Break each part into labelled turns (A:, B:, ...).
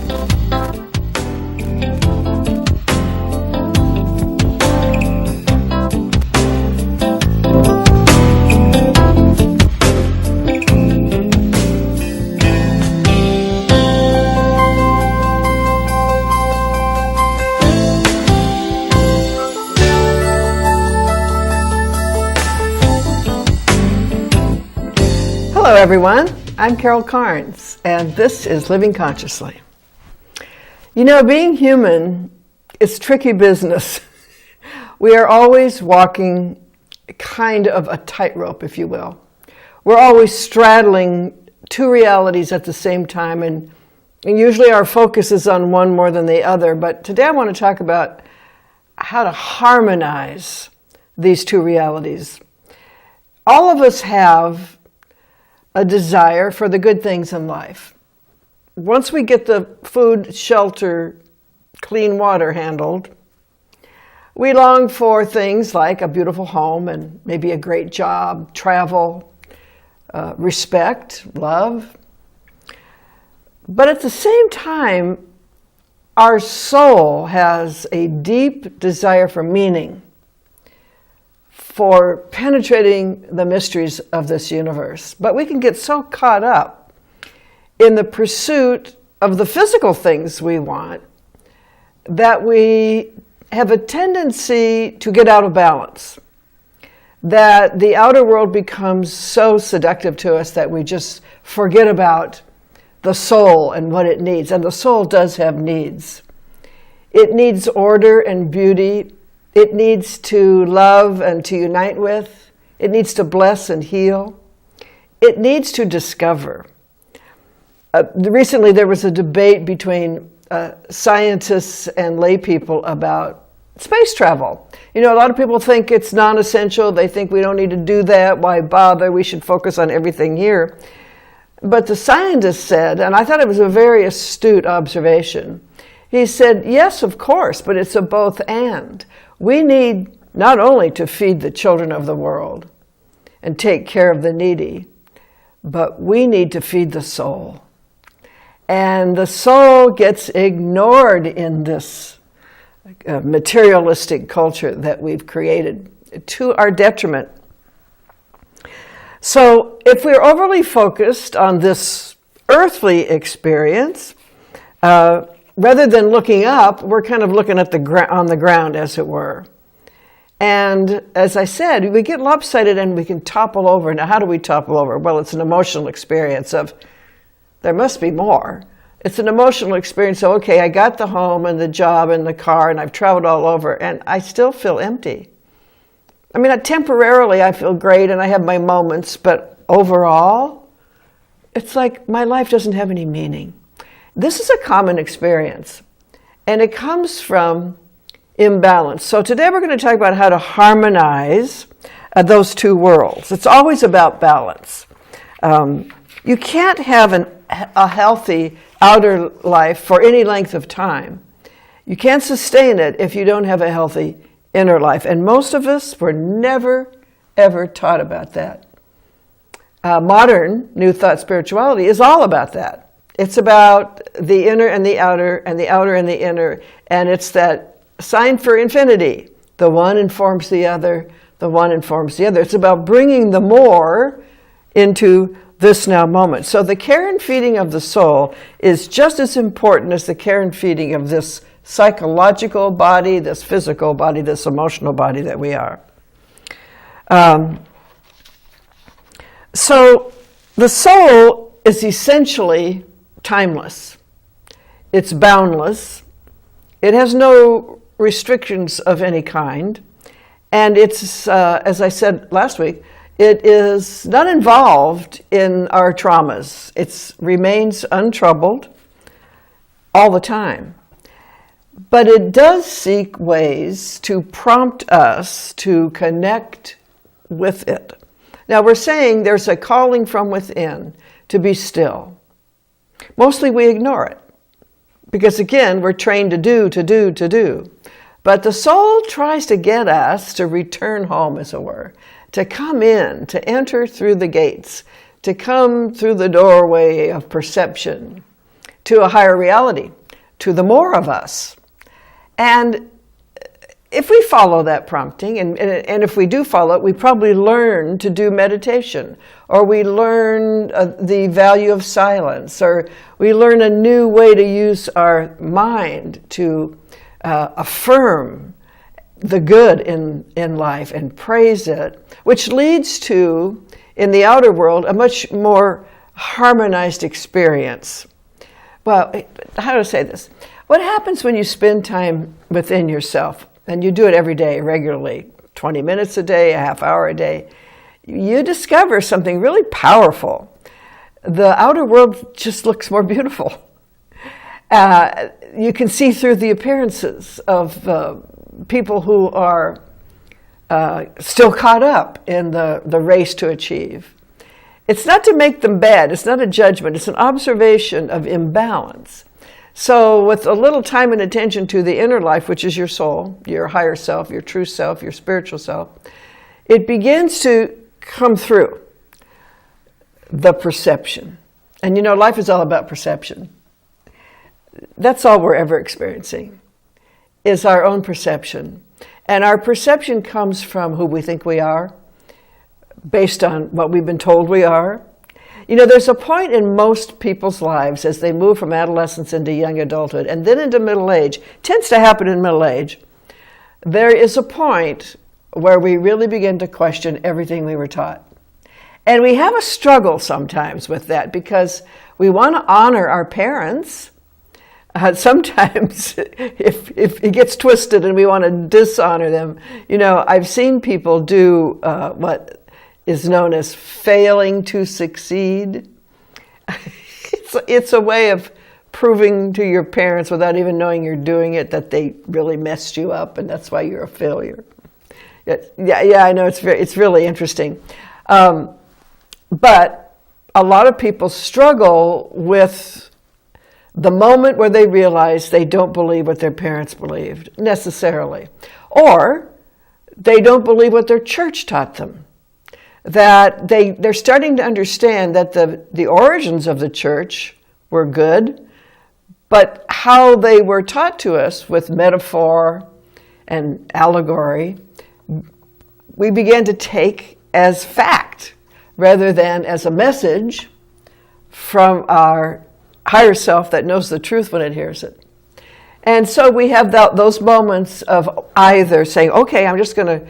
A: Hello everyone, I'm Carnes, and this is Living Consciously. You know, being human is tricky business. We are always walking kind of a tightrope, if you will. We're always straddling two realities at the same time, and usually our focus is on one more than the other. But today I want to talk about how to harmonize these two realities. All of us have a desire for the good things in life. Once we get the food, shelter, clean water handled, we long for things like a beautiful home and maybe a great job, travel, respect, love. But at the same time, our soul has a deep desire for meaning, for penetrating the mysteries of this universe. But we can get so caught up in the pursuit of the physical things we want that we have a tendency to get out of balance, that the outer world becomes so seductive to us that we just forget about the soul and what it needs. And the soul does have needs. It needs order and beauty. It needs to love and to unite with. It needs to bless and heal. It needs to discover. Recently there was a debate between scientists and lay people about space travel. You know, a lot of people think it's non-essential. They think we don't need to do that. Why bother? We should focus on everything here. But the scientist said, and I thought it was a very astute observation, he said, yes, of course, but it's a both and. We need not only to feed the children of the world and take care of the needy, but we need to feed the soul. And the soul gets ignored in this materialistic culture that we've created to our detriment. So if we're overly focused on this earthly experience, rather than looking up, we're kind of looking at on the ground, as it were. And as I said, we get lopsided and we can topple over. Now, how do we topple over? Well, it's an emotional experience of, there must be more. It's an emotional experience of, okay, I got the home and the job and the car and I've traveled all over and I still feel empty. I mean, temporarily I feel great and I have my moments, but overall, it's like my life doesn't have any meaning. This is a common experience, and it comes from imbalance. So today we're going to talk about how to harmonize those two worlds. It's always about balance. You can't have a healthy outer life for any length of time. You can't sustain it if you don't have a healthy inner life. And most of us were never, ever taught about that. Modern New Thought spirituality is all about that. It's about the inner and the outer and the outer and the inner. And it's that sign for infinity. The one informs the other. The one informs the other. It's about bringing the more into this now moment. So the care and feeding of the soul is just as important as the care and feeding of this psychological body, this physical body, this emotional body that we are. So the soul is essentially timeless. It's boundless. It has no restrictions of any kind. And it's, as I said last week, it is not involved in our traumas. It remains untroubled all the time. But it does seek ways to prompt us to connect with it. Now we're saying there's a calling from within to be still. Mostly we ignore it because, again, we're trained to do. But the soul tries to get us to return home, as it were, to come in, to enter through the gates, to come through the doorway of perception to a higher reality, to the more of us. And if we follow that prompting, and if we do follow it, we probably learn to do meditation, or we learn the value of silence, or we learn a new way to use our mind to affirm the good in life and praise it, which leads to, in the outer world, a much more harmonized experience. Well, how to say this? What happens when you spend time within yourself, and you do it every day, regularly, 20 minutes a day, a half hour a day, you discover something really powerful. The outer world just looks more beautiful. You can see through the appearances of people who are still caught up in the race to achieve. It's not to make them bad. It's not a judgment. It's an observation of imbalance. So with a little time and attention to the inner life, which is your soul, your higher self, your true self, your spiritual self, it begins to come through the perception. And you know, life is all about perception. That's all we're ever experiencing, is our own perception. And our perception comes from who we think we are, based on what we've been told we are. You know, there's a point in most people's lives as they move from adolescence into young adulthood and then into middle age. It tends to happen in middle age. There is a point where we really begin to question everything we were taught. And we have a struggle sometimes with that because we want to honor our parents. Sometimes if it gets twisted and we want to dishonor them, you know, I've seen people do what is known as failing to succeed. It's a way of proving to your parents without even knowing you're doing it that they really messed you up, and that's why you're a failure. Yeah, I know, it's really interesting. But a lot of people struggle with the moment where they realize they don't believe what their parents believed, necessarily. Or they don't believe what their church taught them. That they're starting to understand that the origins of the church were good, but how they were taught to us with metaphor and allegory, we began to take as fact rather than as a message from our higher self that knows the truth when it hears it. And so we have those moments of either saying, okay, I'm just going to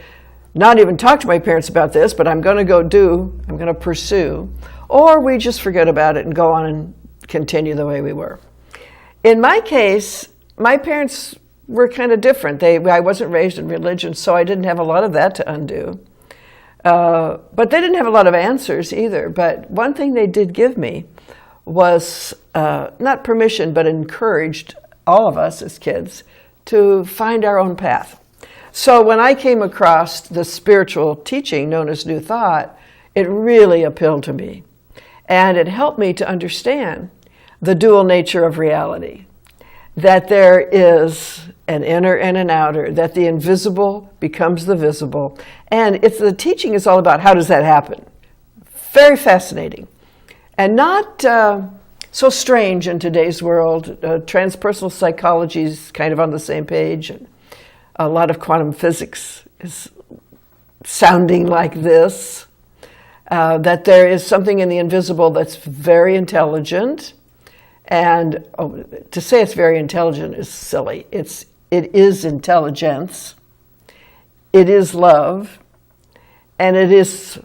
A: not even talk to my parents about this, but I'm going to pursue, or we just forget about it and go on and continue the way we were. In my case, my parents were kind of different. I wasn't raised in religion, so I didn't have a lot of that to undo. But they didn't have a lot of answers either. But one thing they did give me was not permission, but encouraged all of us as kids to find our own path. So when I came across the spiritual teaching known as New Thought, it really appealed to me. And it helped me to understand the dual nature of reality. That there is an inner and an outer, that the invisible becomes the visible. And the teaching is all about how does that happen. Very fascinating. And not so strange in today's world. Transpersonal psychology is kind of on the same page. And a lot of quantum physics is sounding like this, that there is something in the invisible that's very intelligent. And to say it's very intelligent is silly. It is intelligence, it is love, and it is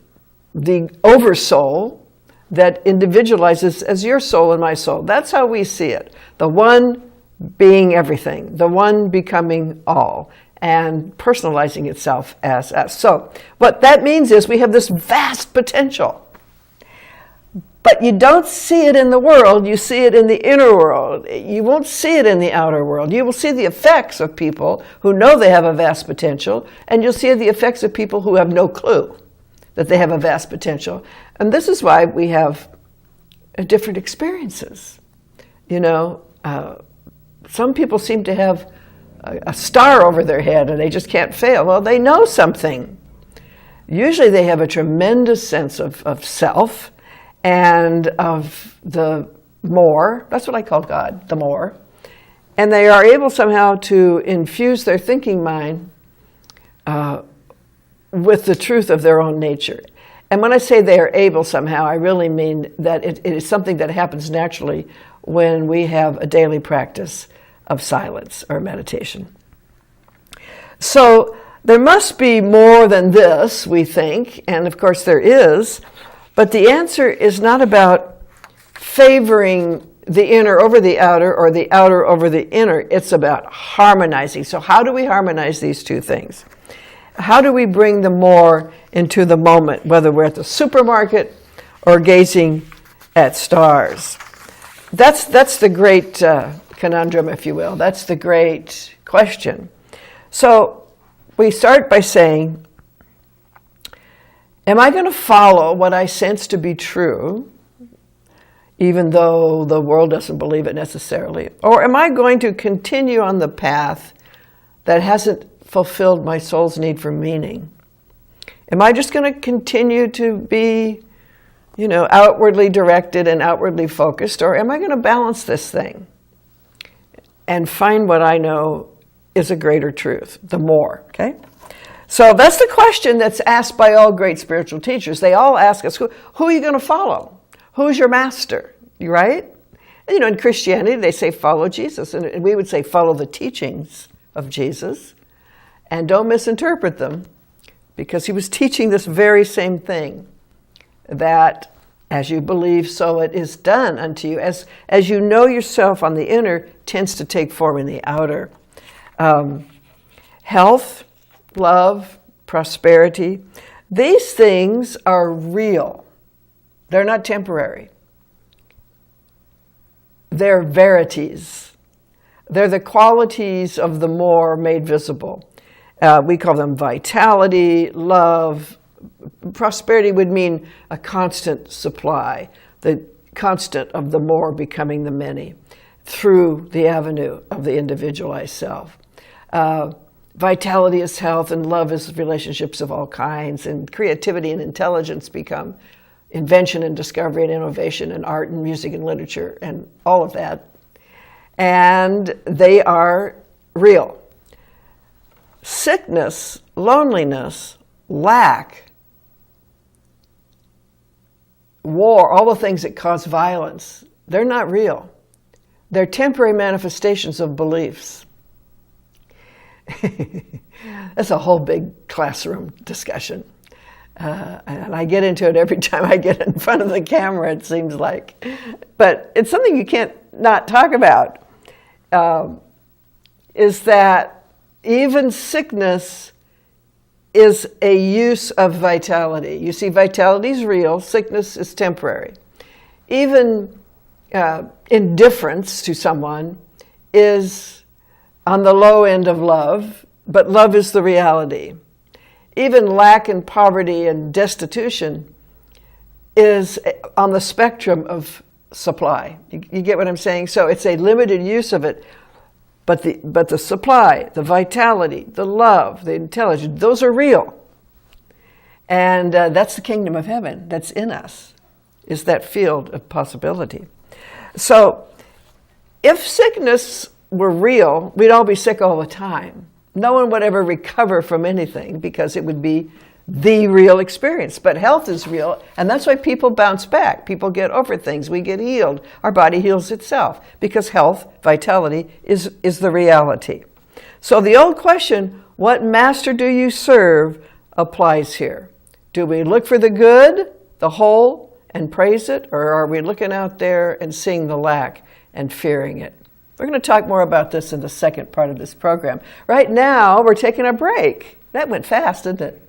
A: the oversoul that individualizes as your soul and my soul. That's how we see it. The one being everything, the one becoming all, and personalizing itself as us. So what that means is we have this vast potential. But you don't see it in the world, you see it in the inner world. You won't see it in the outer world. You will see the effects of people who know they have a vast potential, and you'll see the effects of people who have no clue that they have a vast potential. And this is why we have different experiences. You know, some people seem to have a star over their head and they just can't fail. Well, they know something. Usually they have a tremendous sense of self and of the more. That's what I call God, the more. And they are able somehow to infuse their thinking mind with the truth of their own nature. And when I say they are able somehow, I really mean that it is something that happens naturally when we have a daily practice of silence or meditation. So there must be more than this, we think, and of course there is, but the answer is not about favoring the inner over the outer or the outer over the inner. It's about harmonizing. So how do we harmonize these two things? How do we bring the more into the moment, whether we're at the supermarket or gazing at stars? That's the great conundrum, if you will. That's the great question. So we start by saying, am I going to follow what I sense to be true, even though the world doesn't believe it necessarily? Or am I going to continue on the path that hasn't fulfilled my soul's need for meaning? Am I just going to continue to be, outwardly directed and outwardly focused, or am I going to balance this thing and find what I know is a greater truth, the more, okay? So that's the question that's asked by all great spiritual teachers. They all ask us, who are you going to follow? Who's your master, right? And, in Christianity, they say follow Jesus, and we would say follow the teachings of Jesus. And don't misinterpret them, because he was teaching this very same thing, that as you believe, so it is done unto you. As you know yourself on the inner, tends to take form in the outer. Health, love, prosperity, these things are real. They're not temporary. They're verities. They're the qualities of the more made visible. We call them vitality, love. Prosperity would mean a constant supply, the constant of the more becoming the many through the avenue of the individualized self. Vitality is health, and love is relationships of all kinds, and creativity and intelligence become invention and discovery and innovation and art and music and literature and all of that. And they are real. Sickness, loneliness, lack, war, all the things that cause violence, they're not real. They're temporary manifestations of beliefs. That's a whole big classroom discussion. And I get into it every time I get in front of the camera, it seems like. But it's something you can't not talk about, is that even sickness is a use of vitality. You see, vitality is real, sickness is temporary. Even indifference to someone is on the low end of love, but love is the reality. Even lack and poverty and destitution is on the spectrum of supply. You get what I'm saying? So it's a limited use of it, but the supply, the vitality, the love, the intelligence, those are real. And that's the kingdom of heaven that's in us, is that field of possibility. So if sickness were real, we'd all be sick all the time. No one would ever recover from anything because it would be the real experience. But health is real, and that's why people bounce back. People get over things. We get healed. Our body heals itself because health, vitality, is the reality. So the old question, what master do you serve, applies here. Do we look for the good, the whole, and praise it, or are we looking out there and seeing the lack and fearing it? We're going to talk more about this in the second part of this program. Right now, we're taking a break. That went fast, didn't it?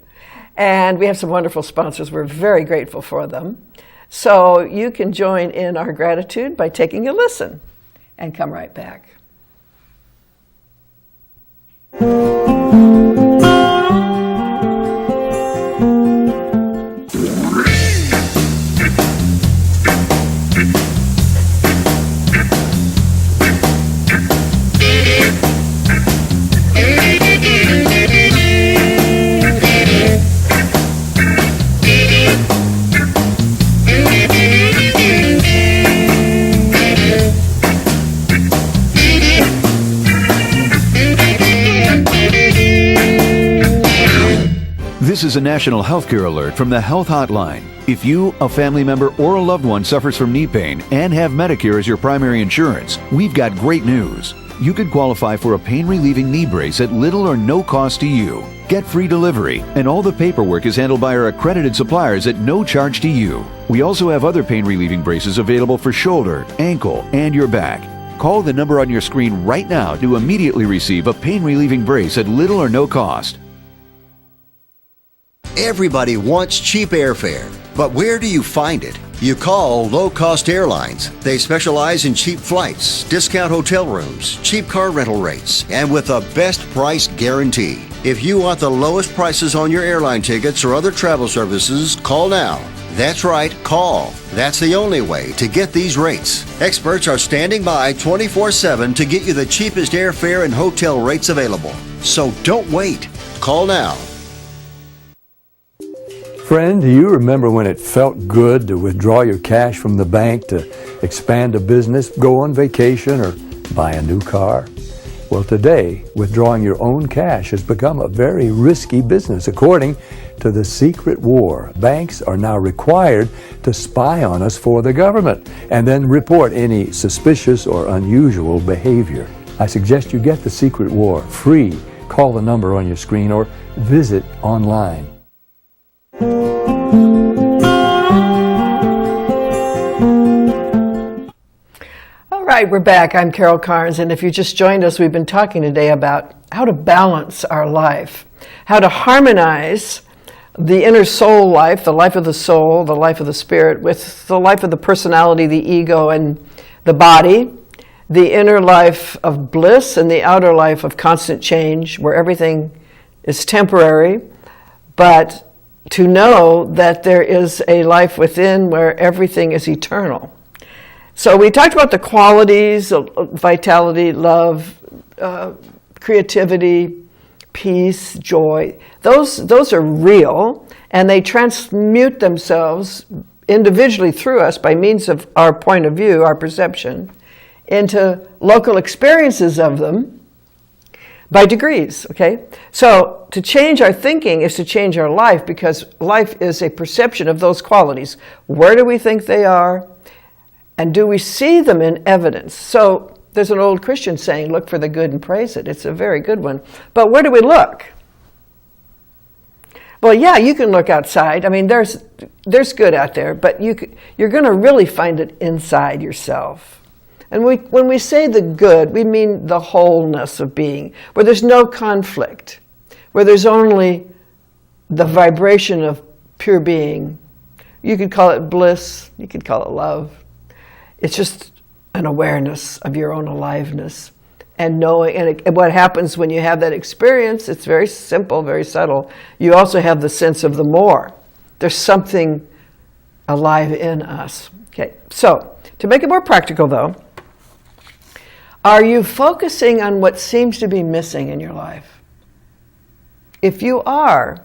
A: And we have some wonderful sponsors. We're very grateful for them. So you can join in our gratitude by taking a listen and come right back.
B: This is a national healthcare alert from the Health Hotline. If you, a family member, or a loved one suffers from knee pain and have Medicare as your primary insurance, we've got great news. You could qualify for a pain-relieving knee brace at little or no cost to you. Get free delivery, and all the paperwork is handled by our accredited suppliers at no charge to you. We also have other pain-relieving braces available for shoulder, ankle, and your back. Call the number on your screen right now to immediately receive a pain-relieving brace at little or no cost.
C: Everybody wants cheap airfare, but where do you find it? You call Low Cost Airlines. They specialize in cheap flights, discount hotel rooms, cheap car rental rates, and with a best price guarantee. If you want the lowest prices on your airline tickets or other travel services, call now. That's right, call. That's the only way to get these rates. Experts are standing by 24/7 to get you the cheapest airfare and hotel rates available. So don't wait. Call now.
D: Friend, do you remember when it felt good to withdraw your cash from the bank to expand a business, go on vacation, or buy a new car? Well, today, withdrawing your own cash has become a very risky business. According to the secret war, banks are now required to spy on us for the government and then report any suspicious or unusual behavior. I suggest you get the secret war free. Call the number on your screen or visit online.
A: All right, we're back. I'm Carol Carnes, and if you just joined us, we've been talking today about how to balance our life, how to harmonize the inner soul life, the life of the soul, the life of the spirit, with the life of the personality, the ego, and the body, the inner life of bliss and the outer life of constant change, where everything is temporary, but to know that there is a life within where everything is eternal. So we talked about the qualities of vitality, love, creativity, peace, joy. Those are real, and they transmute themselves individually through us by means of our point of view, our perception, into local experiences of them by degrees, okay? So to change our thinking is to change our life, because life is a perception of those qualities. Where do we think they are? And do we see them in evidence? So there's an old Christian saying, look for the good and praise it. It's a very good one. But where do we look? Well, yeah, you can look outside. I mean, there's good out there, but you're going to really find it inside yourself. And when we say the good, we mean the wholeness of being, where there's no conflict, where there's only the vibration of pure being. You could call it bliss, you could call it love. It's just an awareness of your own aliveness and knowing. And what happens when you have that experience, it's very simple, very subtle. You also have the sense of the more. There's something alive in us. Okay, so to make it more practical though, are you focusing on what seems to be missing in your life? If you are,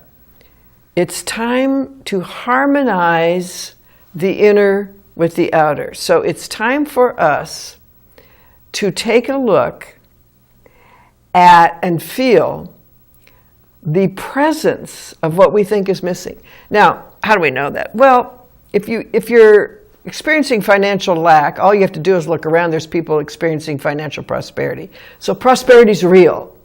A: it's time to harmonize the inner with the outer. So it's time for us to take a look at and feel the presence of what we think is missing. Now, how do we know that? Well, if you're experiencing financial lack, all you have to do is look around. There's people experiencing financial prosperity. So prosperity is real.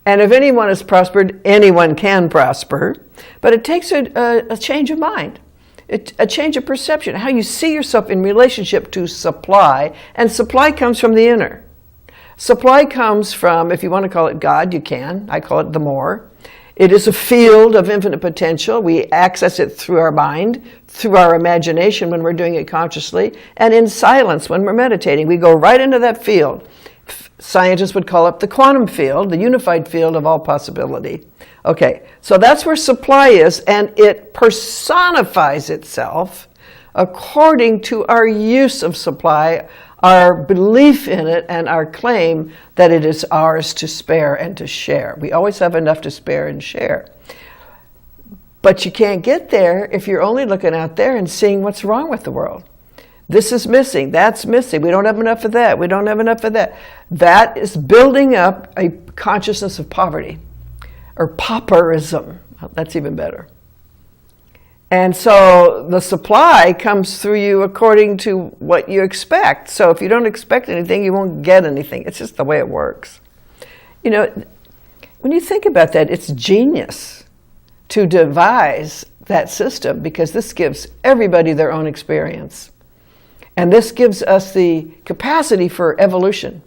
A: And if anyone has prospered, anyone can prosper. But it takes a change of mind, a change of perception, how you see yourself in relationship to supply. And supply comes from the inner. Supply comes from, if you want to call it God, you can. I call it the more. It is a field of infinite potential. We access it through our mind, through our imagination when we're doing it consciously, and in silence when we're meditating. We go right into that field. Scientists would call it the quantum field, the unified field of all possibility. Okay, so that's where supply is, and it personifies itself according to our use of supply, our belief in it, and our claim that it is ours to spare and to share. We always have enough to spare and share. But you can't get there if you're only looking out there and seeing what's wrong with the world. This is missing, that's missing, we don't have enough of that, we don't have enough of that. That is building up a consciousness of poverty, or pauperism. That's even better. And so the supply comes through you according to what you expect. So if you don't expect anything, you won't get anything. It's just the way it works. You know, when you think about that, it's genius to devise that system, because this gives everybody their own experience. And this gives us the capacity for evolution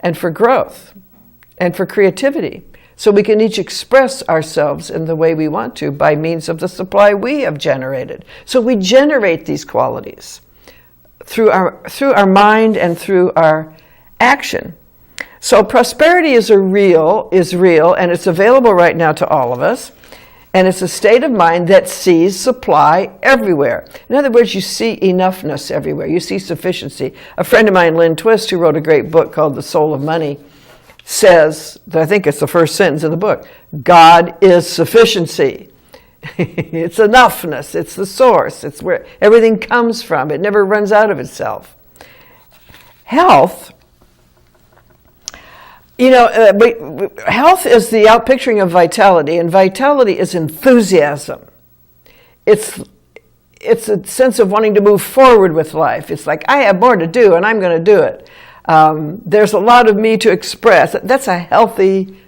A: and for growth and for creativity. So we can each express ourselves in the way we want to by means of the supply we have generated. So we generate these qualities through our mind and through our action. So prosperity is real, and it's available right now to all of us. And it's a state of mind that sees supply everywhere. In other words, you see enoughness everywhere. You see sufficiency. A friend of mine, Lynn Twist, who wrote a great book called The Soul of Money, says, I think it's the first sentence of the book, God is sufficiency. It's enoughness. It's the source. It's where everything comes from. It never runs out of itself. Health, you know, health is the outpicturing of vitality, and vitality is enthusiasm. It's a sense of wanting to move forward with life. It's like, I have more to do, and I'm going to do it. There's a lot of me to express. That's a healthy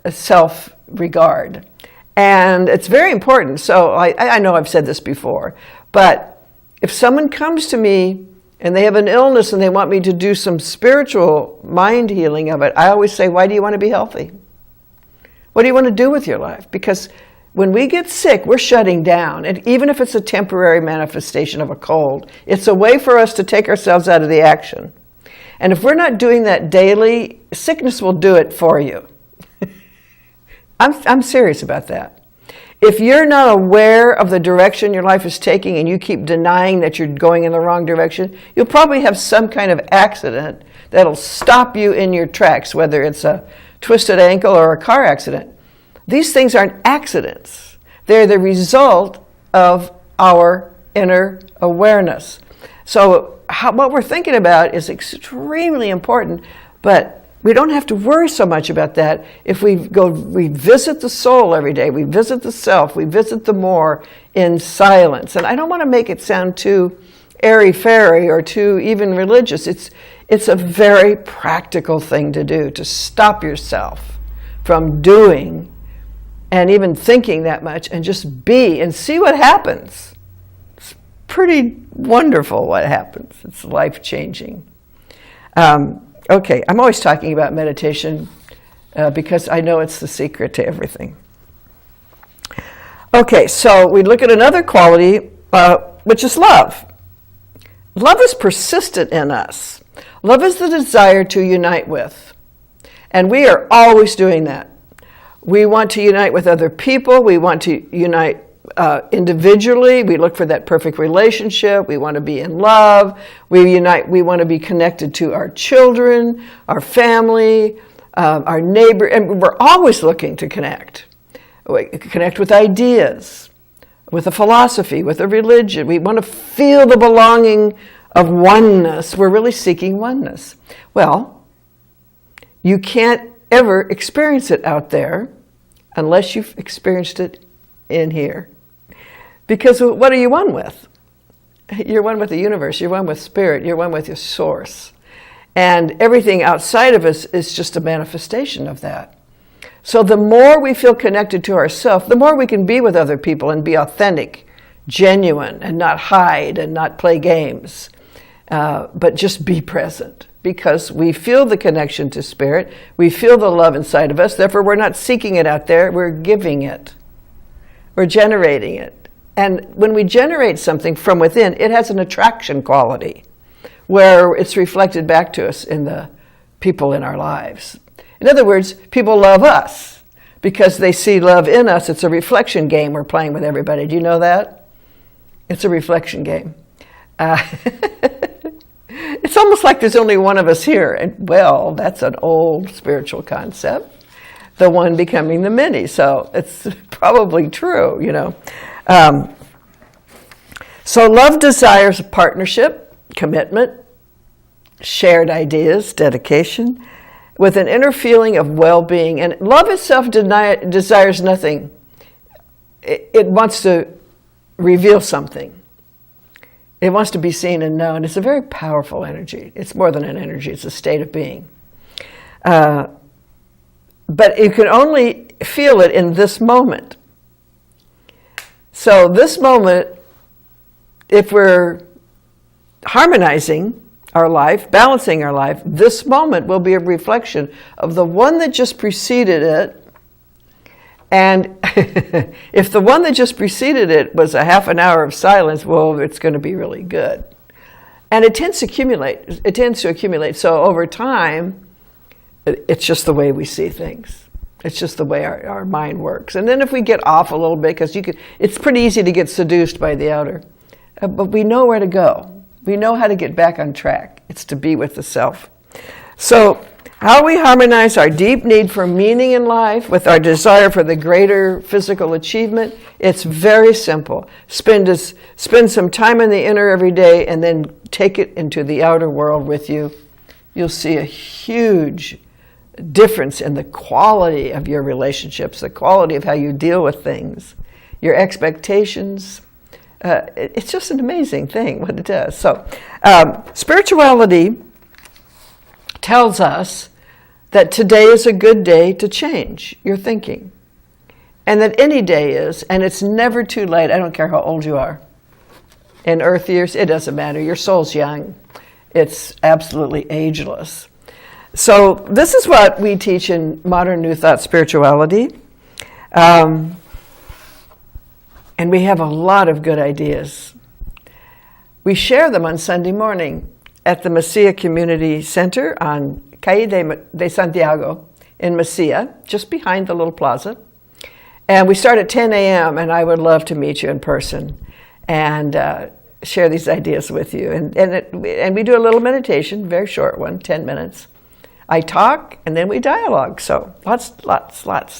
A: self-regard. And it's very important. So I know I've said this before, but if someone comes to me and they have an illness and they want me to do some spiritual mind healing of it, I always say, why do you want to be healthy? What do you want to do with your life? Because when we get sick, we're shutting down. And even if it's a temporary manifestation of a cold, it's a way for us to take ourselves out of the action. And if we're not doing that daily, sickness will do it for you. I'm serious about that. If you're not aware of the direction your life is taking and you keep denying that you're going in the wrong direction, you'll probably have some kind of accident that'll stop you in your tracks, whether it's a twisted ankle or a car accident. These things aren't accidents. They're the result of our inner awareness. So what we're thinking about is extremely important, but we don't have to worry so much about that if we visit the soul every day, we visit the self, we visit the more in silence. And I don't want to make it sound too airy-fairy or too even religious. It's a very practical thing to do, to stop yourself from doing and even thinking that much and just be and see what happens. It's pretty wonderful what happens. It's life-changing. Okay, I'm always talking about meditation because I know it's the secret to everything. Okay, so we look at another quality, which is love. Love is persistent in us. Love is the desire to unite with. And we are always doing that. We want to unite with other people. We want to unite individually. We look for that perfect relationship. We want to be in love. We want to be connected to our children, our family, our neighbor, and we're always looking to connect. We connect with ideas, with a philosophy, with a religion. We want to feel the belonging of oneness. We're really seeking oneness. Well, you can't ever experience it out there unless you've experienced it in here. Because what are you one with? You're one with the universe. You're one with spirit. You're one with your source. And everything outside of us is just a manifestation of that. So the more we feel connected to ourselves, the more we can be with other people and be authentic, genuine, and not hide and not play games, but just be present. Because we feel the connection to spirit. We feel the love inside of us. Therefore, we're not seeking it out there. We're giving it. We're generating it. And when we generate something from within, it has an attraction quality where it's reflected back to us in the people in our lives. In other words, people love us because they see love in us. It's a reflection game we're playing with everybody. Do you know that? It's a reflection game. It's almost like there's only one of us here. And well, that's an old spiritual concept. The one becoming the many. So it's probably true, you know. So love desires partnership, commitment, shared ideas, dedication, with an inner feeling of well-being. And love itself desires nothing it wants to reveal something. It wants to be seen and known. It's a very powerful energy. It's more than an energy. It's a state of being. But you can only feel it in this moment. So this moment, if we're harmonizing our life, balancing our life, this moment will be a reflection of the one that just preceded it. And if the one that just preceded it was a half an hour of silence, well, it's going to be really good. And it tends to accumulate. It tends to accumulate. So over time, it's just the way we see things. It's just the way our mind works. And then if we get off a little bit, because it's pretty easy to get seduced by the outer. But we know where to go. We know how to get back on track. It's to be with the self. So how we harmonize our deep need for meaning in life with our desire for the greater physical achievement, it's very simple. Spend some time in the inner every day and then take it into the outer world with you. You'll see a huge difference in the quality of your relationships, the quality of how you deal with things, your expectations. It's just an amazing thing what it does. So spirituality tells us that today is a good day to change your thinking. And that any day is, and it's never too late. I don't care how old you are. In earth years, it doesn't matter. Your soul's young. It's absolutely ageless. So this is what we teach in modern New Thought spirituality. And we have a lot of good ideas. We share them on Sunday morning at the Mesilla Community Center on Calle de Santiago in Mesilla, just behind the little plaza. And we start at 10 a.m., and I would love to meet you in person and share these ideas with you. And we do a little meditation, very short one, 10 minutes. I talk, and then we dialogue. So lots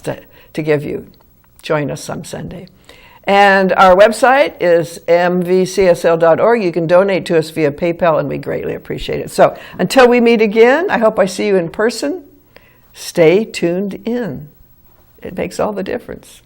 A: to give you. Join us some Sunday. And our website is mvcsl.org. You can donate to us via PayPal, and we greatly appreciate it. So until we meet again, I hope I see you in person. Stay tuned in. It makes all the difference.